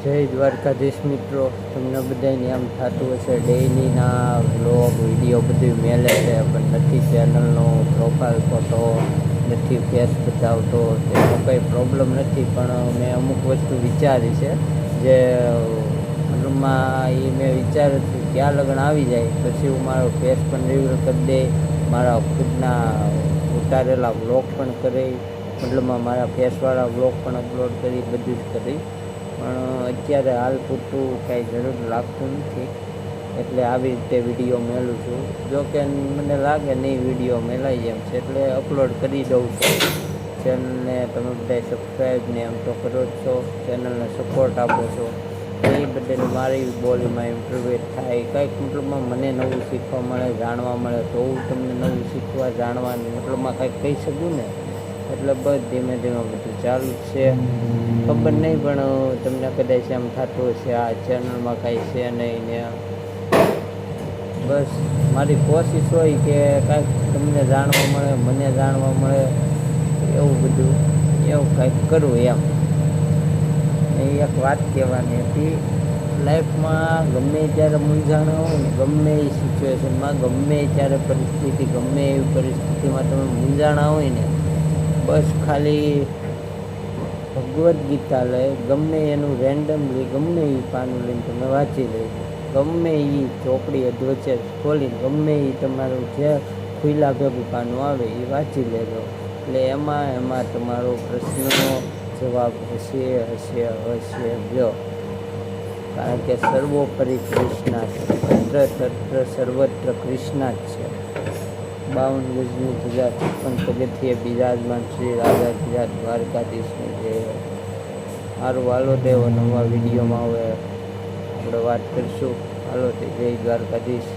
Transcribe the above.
જય દ્વારકાધીશ મિત્રો, તમને બધાને એમ થતું હશે ડેઇલીના વ્લોગ વિડીયો બધું મેલે છે, પણ નથી ચેનલનો પ્રોફાઇલ ફોટો નથી ફેસ બતાવતો. તેનો કંઈ પ્રોબ્લેમ નથી, પણ મેં અમુક વસ્તુ વિચારી છે જે મતલબમાં એ મેં વિચાર્યું હતું ક્યાં લગ્ન આવી જાય પછી હું મારો ફેસ પણ રિવીલ કરી દે, મારા ખુદના ઉતારેલા વ્લોગ પણ કરી, મતલબમાં મારા ફેસવાળા વ્લોગ પણ અપલોડ કરી, બધું જ કરી. પણ અત્યારે હાલ પૂરતું કાંઈ જરૂર લાગતું નથી, એટલે આવી રીતે વિડીયો મેળું છું. જો કે મને લાગે નહીં વિડીયો મેલાઈ એમ છે, એટલે અપલોડ કરી દઉં છું. ચેનલને તમે બધા સબસ્ક્રાઈબ ને એમ તો કરો જ છો, ચેનલને સપોર્ટ આપો છો, એ બદલ મારી બોલીમાં ઇમ્પ્રુવ થાય, કંઈક મતલબમાં મને નવું શીખવા મળે, જાણવા મળે, તો હું તમને નવું શીખવા જાણવાનું મતલબમાં કંઈક કહી શકું ને. એટલે બસ ધીમે ધીમે બધું ચાલુ જ છે. ખબર નહીં, પણ તમને કદાચ એમ થતું હશે આ ચેનલમાં કાંઈ છે નહીં ને. બસ મારી કોશિશ હોય કે કાંઈક તમને જાણવા મળે, મને જાણવા મળે, એવું બધું એવું કાંઈક કરવું એમ. એ એક વાત કહેવાની હતી, લાઈફમાં ગમે ત્યારે મૂંઝાણા હોય ને, ગમે એ સિચ્યુએશનમાં, ગમે ત્યારે પરિસ્થિતિ, ગમે એવી પરિસ્થિતિમાં તમે મૂંઝાણા હોય ને, બસ ખાલી ભગવદ્ ગીતા લઈ, ગમે એનું રેન્ડમલી ગમે એ પાનું લઈને તમે વાંચી લેજો, ગમે એ ચોપડી અધવચ્ચે ખોલીને ગમે એ તમારું જે ખુલ્લા ભેગું પાનું આવે એ વાંચી લેજો. એટલે એમાં તમારો પ્રશ્નનો જવાબ હશે હશે હશે જો. કારણ કે સર્વોપરી કૃષ્ણા છે, તત્ર તત્ર સર્વત્ર કૃષ્ણા જ છે. 52 ગજની ધજા 56 પગથિયે બિરાજમાન શ્રી રાજા દ્વારકાધીશની જય. સારું, હાલો દેવો નવા વિડીયોમાં હવે આપણે વાત કરીશું. હાલો તે જય દ્વારકાધીશ.